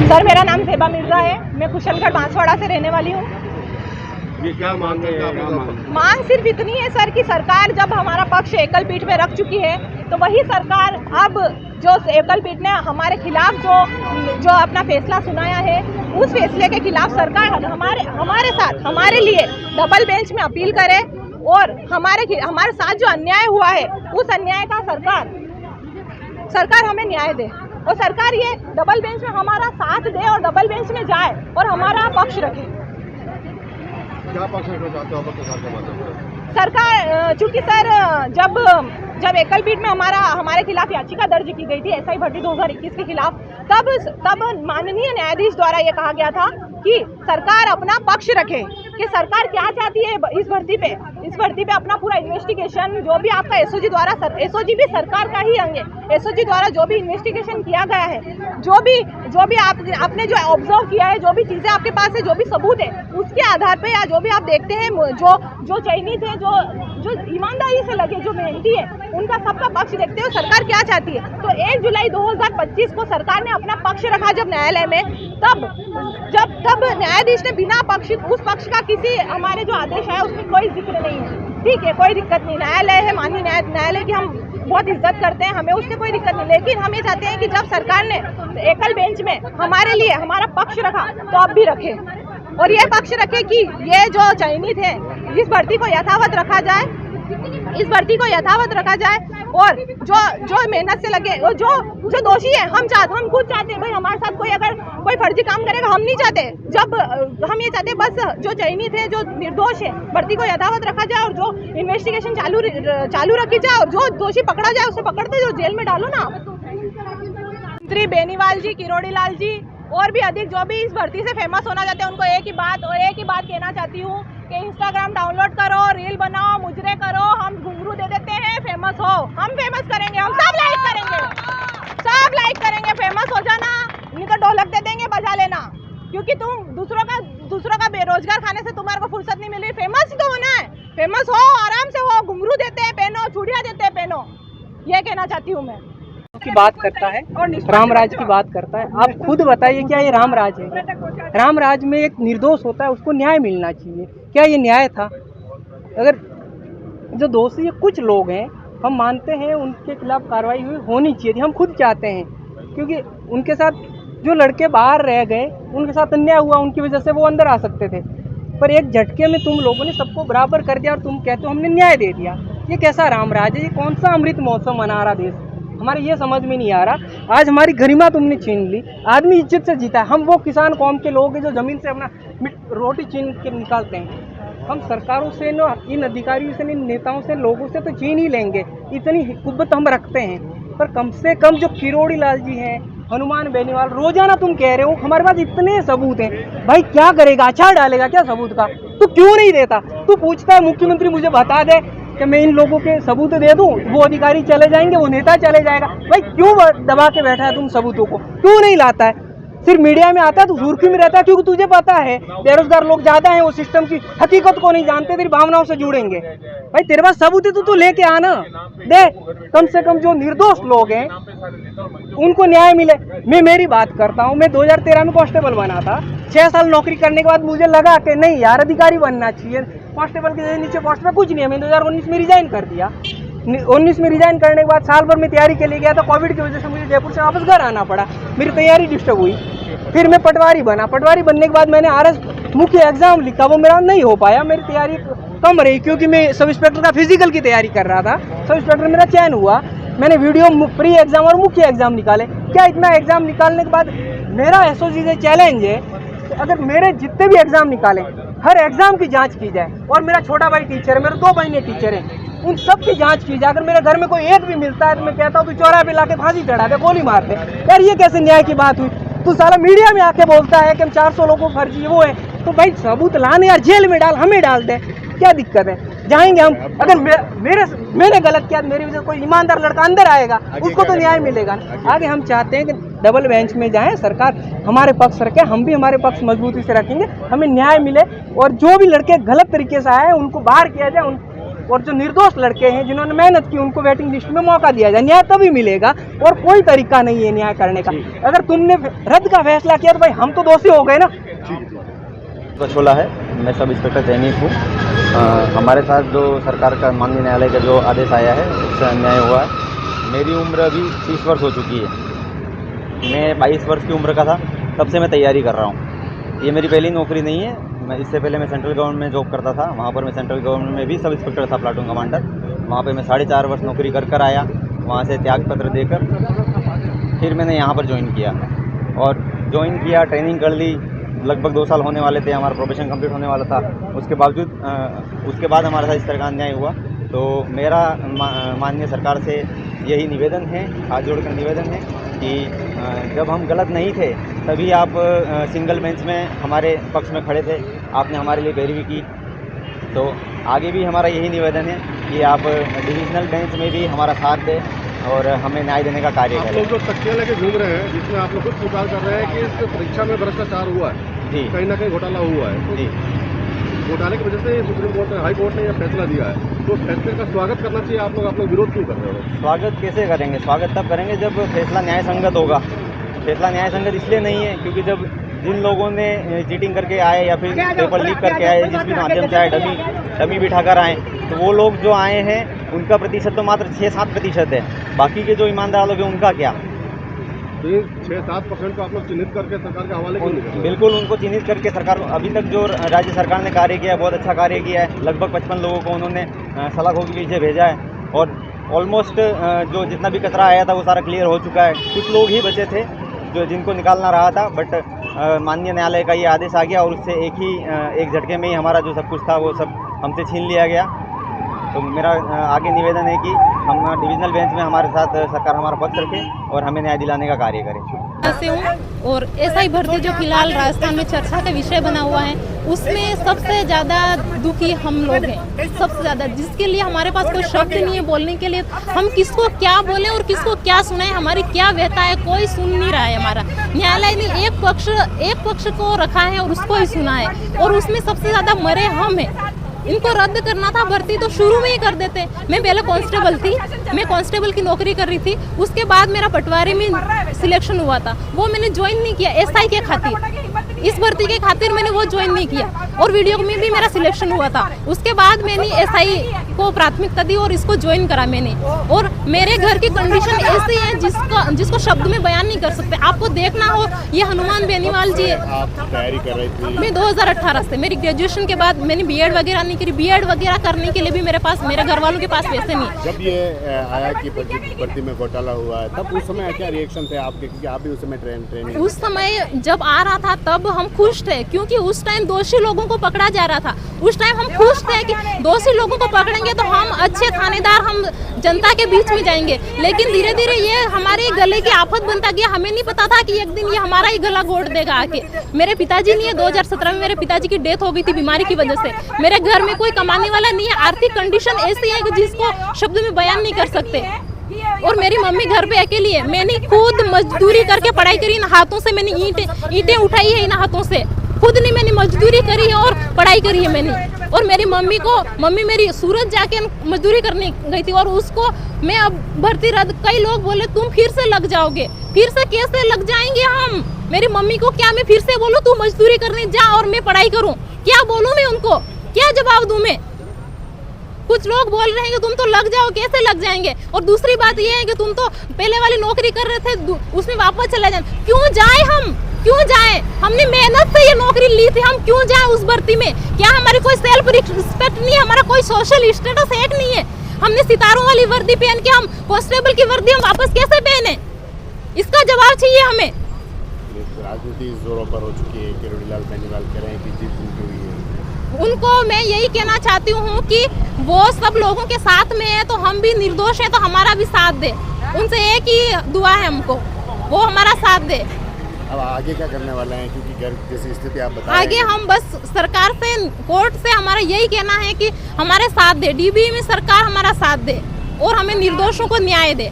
Sir, मेरा नाम सेबा मिर्जा है। मैं कुशलगढ़ बांसवाड़ा से रहने वाली हूँ। ये क्या मांग है? मांग सिर्फ इतनी है सर कि सरकार जब हमारा पक्ष एकल पीठ में रख चुकी है तो वही सरकार अब जो एकल पीठ ने हमारे खिलाफ जो अपना फैसला सुनाया है उस फैसले के खिलाफ सरकार हमारे साथ हमारे लिए डबल बेंच में अपील करे और हमारे साथ जो अन्याय हुआ है उस अन्याय का सरकार हमें न्याय दे और सरकार ये डबल बेंच में हमारा साथ दे और डबल बेंच में जाए और हमारा पक्ष रखे। क्या पक्ष रखना चाहते हो सरकार के माध्यम से? सरकार चूंकि सर जब एकल पीठ में हमारे खिलाफ याचिका दर्ज की गई थी एसआई भर्ती 2021 के खिलाफ, तब माननीय न्यायाधीश द्वारा ये कहा गया था कि सरकार अपना पक्ष रखे कि सरकार क्या चाहती है इस भर्ती पे अपना पूरा इन्वेस्टिगेशन जो भी आपका एसओजी द्वारा एसओजी भी सरकार का ही अंग है। एसओजी द्वारा जो भी इन्वेस्टिगेशन किया गया है, जो भी आपने जो ऑब्जर्व किया है, जो भी चीज़ें आपके पास है, जो भी सबूत है, उसके आधार पे या जो भी आप देखते हैं जो चयनित है, जो ईमानदारी से लगे, जो मेहनती है, उनका सबका पक्ष देखते हो सरकार क्या चाहती है। तो 1 जुलाई 2025 को सरकार ने अपना पक्ष रखा जब न्यायालय में, तब न्यायाधीश ने बिना उस पक्ष का किसी हमारे जो आदेश आया उसमें कोई जिक्र नहीं है। ठीक है, कोई दिक्कत नहीं, न्यायालय है, माननीय न्यायालय की हम बहुत इज्जत करते हैं, हमें उससे कोई दिक्कत नहीं। लेकिन हम ये चाहते हैं कि जब सरकार ने एकल बेंच में हमारे लिए हमारा पक्ष रखा तो अब भी रखे और ये पक्ष रखे कि ये जो चयनित है इस भर्ती को यथावत रखा जाए और जो मेहनत से लगे और जो दोषी है हम खुद चाहते हैं भाई हमारे साथ कोई फर्जी काम करेगा हम नहीं चाहते। जब हम ये चाहते हैं बस जो चयनित है, जो निर्दोष है, भर्ती को यथावत रखा जाए और जो इन्वेस्टिगेशन चालू रखी जाए और जो दोषी पकड़ा जाए उसे पकड़ दो, जो जेल में डालो ना। मंत्री बेनीवाल जी, किरोड़ी लाल जी और भी अधिक जो भी इस भर्ती से फेमस होना चाहते हैं उनको एक ही बात कहना चाहती हूँ कि इंस्टाग्राम डाउनलोड करो, रील बनाओ, मुजरे करो, हम घुंघरू दे देते हैं, फेमस हो, हम फेमस करेंगे, हम सब लाइक करेंगे, फेमस हो जाना, नहीं तो ढोलक दे देंगे, बजा लेना, क्योंकि तुम दूसरों का बेरोजगार खाने से तुम्हारे को फुर्सत नहीं मिल रही। फेमस तो होना है, फेमस हो, आराम से हो, घुंघरू देते हैं पहनो, चूड़ियाँ देते हैं पहनो, ये कहना चाहती हूँ मैं। की बात करता है और रामराज की बात करता है। आप खुद बताइए क्या ये रामराज है? रामराज में एक निर्दोष होता है, उसको न्याय मिलना चाहिए। क्या ये न्याय था? अगर जो दोषी है कुछ लोग हैं, हम मानते हैं उनके खिलाफ कार्रवाई होनी चाहिए थी, हम खुद चाहते हैं, क्योंकि उनके साथ जो लड़के बाहर रह गए उनके साथ अन्याय हुआ, उनकी वजह से वो अंदर आ सकते थे, पर एक झटके में तुम लोगों ने सबको बराबर कर दिया और तुम कहते हो हमने न्याय दे दिया। ये कैसा रामराज है? ये कौन सा अमृत महोत्सव मना रहा देश? हमारे ये समझ में नहीं आ रहा। आज हमारी गरिमा तुमने छीन ली, आदमी इज्जत से जीता है। हम वो किसान कौम के लोग हैं जो ज़मीन से अपना रोटी छीन के निकालते हैं। हम सरकारों से न, इन अधिकारियों से, इन नेताओं से, लोगों से तो छीन ही लेंगे, इतनी कुब्बत हम रखते हैं, पर कम से कम जो किरोड़ी लाल जी हैं, हनुमान बेनीवाल, रोजाना तुम कह रहे हो हमारे पास इतने सबूत हैं, भाई क्या करेगा? अचार डालेगा क्या सबूत का? तू क्यों नहीं देता? तू पूछता है मुख्यमंत्री मुझे बता दे कि मैं इन लोगों के सबूत दे दूं, वो अधिकारी चले जाएंगे, वो नेता चले जाएगा। भाई क्यों दबा के बैठा है तुम सबूतों को? क्यों नहीं लाता है? सिर्फ मीडिया में आता है तो सुर्खी में रहता है, क्योंकि तुझे पता है बेरोजगार लोग ज्यादा हैं, वो सिस्टम की हकीकत को नहीं जानते, तेरी भावनाओं से जुड़ेंगे। भाई तेरे पास सबूत है तो तू लेके आना दे, कम से कम जो निर्दोष लोग हैं उनको न्याय मिले। मैं मेरी बात करता हूँ, मैं 2013 में कांस्टेबल बना था। 6 साल नौकरी करने के बाद मुझे लगा कि नहीं यार अधिकारी बनना चाहिए, कांस्टेबल के नीचे पोस्ट पे कुछ नहीं है। मैंने 2019 में रिजाइन कर दिया। 19 में रिजाइन करने के बाद साल भर में तैयारी के लिए गया था, कोविड की वजह से मुझे जयपुर से वापस घर आना पड़ा, मेरी तैयारी डिस्टर्ब हुई। फिर मैं पटवारी बना, पटवारी बनने के बाद मैंने आरएस मुख्य एग्जाम लिखा, वो मेरा नहीं हो पाया, मेरी तैयारी कम रही, क्योंकि मैं सब इंस्पेक्टर का फिजिकल की तैयारी कर रहा था। सब इंस्पेक्टर मेरा चयन हुआ, मैंने वीडियो प्री एग्जाम और मुख्य एग्जाम निकाले। क्या इतना एग्जाम निकालने के बाद मेरा एसओजी से चैलेंज है, अगर मेरे जितने भी एग्जाम निकाले हर एग्जाम की जांच की जाए, और मेरा छोटा भाई टीचर है, मेरे 2 बहनें टीचर हैं, उन सब की जांच की जाए। अगर मेरे घर में कोई एक भी मिलता है तो मैं कहता हूँ तू चौराहे पे लाके फांसी चढ़ा दे, गोली मार दे। यार ये कैसे न्याय की बात हुई? तू सारा मीडिया में आके बोलता है कि हम 400 लोगों को फर्जी वो है, तो भाई सबूत लाने यार, जेल में डाल, हमें डाल दे, क्या दिक्कत है? जाएंगे हम। अगर मैंने गलत किया, मेरी वजह से कोई ईमानदार लड़का अंदर आएगा, उसको तो न्याय मिलेगा। आगे हम चाहते हैं कि डबल बेंच में जाएं, सरकार हमारे पक्ष रखे, हम भी हमारे पक्ष मजबूती से रखेंगे, हमें न्याय मिले, और जो भी लड़के गलत तरीके से आए उनको बाहर किया जाए, और जो निर्दोष लड़के हैं जिन्होंने मेहनत की उनको वेटिंग लिस्ट में मौका दिया जाए। न्याय तभी मिलेगा और कोई तरीका नहीं है न्याय करने का। अगर तुमने रद्द का फैसला किया तो भाई हम तो दोषी हो गए ना। छोला है, मैं सब इंस्पेक्टर चयनित हूँ। हमारे साथ जो सरकार का माननीय न्यायालय का जो आदेश आया है उससे अन्याय हुआ है। मेरी उम्र अभी 30 वर्ष हो चुकी है। मैं 22 वर्ष की उम्र का था तब से मैं तैयारी कर रहा हूँ। ये मेरी पहली नौकरी नहीं है। मैं इससे पहले मैं सेंट्रल गवर्नमेंट में जॉब करता था। वहाँ पर मैं सेंट्रल गवर्नमेंट में भी सब इंस्पेक्टर था, प्लाटून कमांडर। वहाँ पे मैं 4.5 वर्ष नौकरी कर आया। वहाँ से त्याग पत्र देकर फिर मैंने यहाँ पर ज्वाइन किया और ज्वाइन किया, ट्रेनिंग कर ली। लगभग 2 साल होने वाले थे, हमारा प्रोफेशन कंप्लीट होने वाला था। उसके बावजूद उसके बाद हमारे साथ इस तरह का अन्याय हुआ। तो मेरा माननीय सरकार से यही निवेदन है, हाथ जोड़कर निवेदन है कि जब हम गलत नहीं थे तभी आप सिंगल बेंच में हमारे पक्ष में खड़े थे, आपने हमारे लिए पैरवी की। तो आगे भी हमारा यही निवेदन है कि आप डिविजनल बेंच में भी हमारा साथ दें और हमें न्याय देने का कार्य करें। आप लोग जो तकिया लेके घूम रहे हैं जिसमें आप लोग खुद स्वीकार कर रहे हैं कि इस परीक्षा में भ्रष्टाचार हुआ है, जी, कहीं ना कहीं घोटाला हुआ है, तो जी, घोटाले की वजह से सुप्रीम कोर्ट ने, हाई कोर्ट ने यह फैसला दिया है, तो फैसले का स्वागत करना चाहिए। आप लोग विरोध क्यों कर रहे हो? स्वागत कैसे करेंगे? स्वागत तब करेंगे जब फैसला न्याय संगत होगा। फैसला न्याय संगत इसलिए नहीं है क्योंकि जब जिन लोगों ने चीटिंग करके आए या फिर पेपर लीक करके आए, जिस भी माध्यम से आए, डमी बिठाकर आए, तो वो लोग जो आए हैं उनका प्रतिशत तो मात्र 6-7% है। बाकी के जो ईमानदार लोग हैं उनका क्या? तो 6-7% को आप लोग चिन्हित करके सरकार के हवाले क्यों नहीं कर रहे? बिल्कुल, उनको चिन्हित करके सरकार, अभी तक जो राज्य सरकार ने कार्य किया है बहुत अच्छा कार्य किया है। लगभग 55 लोगों को उन्होंने सलाखों के पीछे भेजा है और ऑलमोस्ट जो जितना भी कचरा आया था वो सारा क्लियर हो चुका है। कुछ लोग ही बचे थे जो जिनको निकालना रहा था, बट माननीय न्यायालय का ये आदेश आ गया और उससे एक झटके में ही हमारा जो सब कुछ था वो सब हमसे छीन लिया गया। तो मेरा आगे निवेदन है कि हम डिविजनल बेंच में हमारे साथ सरकार हमारा पक्ष रखे और हमें न्याय दिलाने का कार्य करे। से हूँ और एसआई भर्ती जो फिलहाल राजस्थान में चर्चा का विषय बना हुआ है उसमें सबसे ज़्यादा दुखी हम लोग हैं, सबसे ज़्यादा, जिसके लिए हमारे पास कोई शब्द नहीं है बोलने के लिए। हम किसको क्या बोलें और किसको क्या सुनाएं, हमारी क्या व्यथा है कोई सुन नहीं रहा है। हमारा न्यायालय ने एक पक्ष को रखा है और उसको ही सुना है और उसमें सबसे ज़्यादा मरे हम हैं। इनको रद्द करना था भर्ती तो शुरू में ही कर देते। मैं पहले कांस्टेबल थी, मैं कांस्टेबल की नौकरी कर रही थी। उसके बाद मेरा पटवारी में सिलेक्शन हुआ था, वो मैंने ज्वाइन नहीं किया एसआई के खातिर। इस भर्ती के खातिर मैंने वो ज्वाइन नहीं किया और वीडियो में भी मेरा सिलेक्शन हुआ था। उसके बाद मैंने एसआई को प्राथमिकता दी और इसको ज्वाइन करा मैंने। और मेरे घर की कंडीशन ऐसी है जिसको शब्द में बयान नहीं कर सकते। आपको देखना हो, ये हनुमान बेनीवाल जी, आप तैयारी कर रही थी? मैं 2018 से, मेरी ग्रेजुएशन के बाद मैंने बीएड वगैरह नहीं करी। बीएड वगैरह करने के लिए भी मेरे घर वालों के पास पैसे नहीं। जब ये आया कि भर्ती में घोटाला हुआ है तब उस समय क्या रिएक्शन थे आपके, क्योंकि आप भी उस समय ट्रेनिंग? उस समय जब आ रहा था तब हम खुश थे क्योंकि उस टाइम दोषी लोगों को पकड़ा जा रहा था। उस टाइम हम खुश थे कि दोषी लोगों को पकड़ेंगे तो हम अच्छे थानेदार, हम जनता के बीच में जाएंगे। लेकिन धीरे धीरे ये हमारे गले की आफत बनता गया। हमें नहीं पता था कि एक दिन ये हमारा ही गला घोट देगा आके। मेरे पिताजी नहीं है, 2017 में मेरे पिताजी की डेथ हो गई थी बीमारी की वजह से। मेरे घर में कोई कमाने वाला नहीं है, आर्थिक कंडीशन ऐसी है कि जिसको शब्द में बयान नहीं कर सकते। और मेरी मम्मी घर पे अकेली है। मैंने खुद मजदूरी करके पढ़ाई करी, इन हाथों से मैंने ईंटें उठाई है, इन हाथों से खुद नहीं मैंने मजदूरी करी है और पढ़ाई करी है मैंने। और मेरी मम्मी मेरी सूरत जाके मजदूरी करने गई थी और उसको मैं अब भर्ती रद्द, कई लोग बोले तुम फिर से लग जाओगे। फिर से कैसे लग जाएंगे हम? मेरी मम्मी को क्या मैं फिर से बोलूं तू मजदूरी करने जा और मैं पढ़ाई करूं? क्या बोलूं मैं उनको, क्या जवाब दूं मैं? कुछ लोग बोल रहे हैं कि तुम तो लग जाओ, कैसे लग जाएंगे? और दूसरी बात ये है कि तुम तो पहले वाली नौकरी कर रहे थे उसमें वापस चले जाए। क्यों जाए हम, क्यों जाए? हमने मेहनत से ये नौकरी ली थी, हम क्यों जाए उस भर्ती में? क्या हमारी कोई सेल्फ रिस्पेक्ट नहीं है? हमारा कोई सोशल स्टेटस एक नहीं है? हमने सितारों वाली वर्दी पहन के हम कांस्टेबल की वर्दी हम वापस कैसे पहने? इसका जवाब चाहिए हमें। राजनीति जोरों पर हो चुकी है, किरोड़ीलाल बेनीवाल कह रहे हैं कि जीत उनकी हुई है। उनको मैं यही कहना चाहती हूँ कि वो सब लोगों के साथ में है तो हम भी निर्दोष है तो हमारा भी साथ दे। उनसे एक ही दुआ है हमको, वो हमारा साथ दे। अब आगे क्या करने वाले हैं, क्योंकि घर जैसी स्थिति आप बता आगे हम बस सरकार से, कोर्ट से हमारा यही कहना है कि हमारे साथ दे, डीबी में सरकार हमारा साथ दे और हमें निर्दोषों को न्याय दे।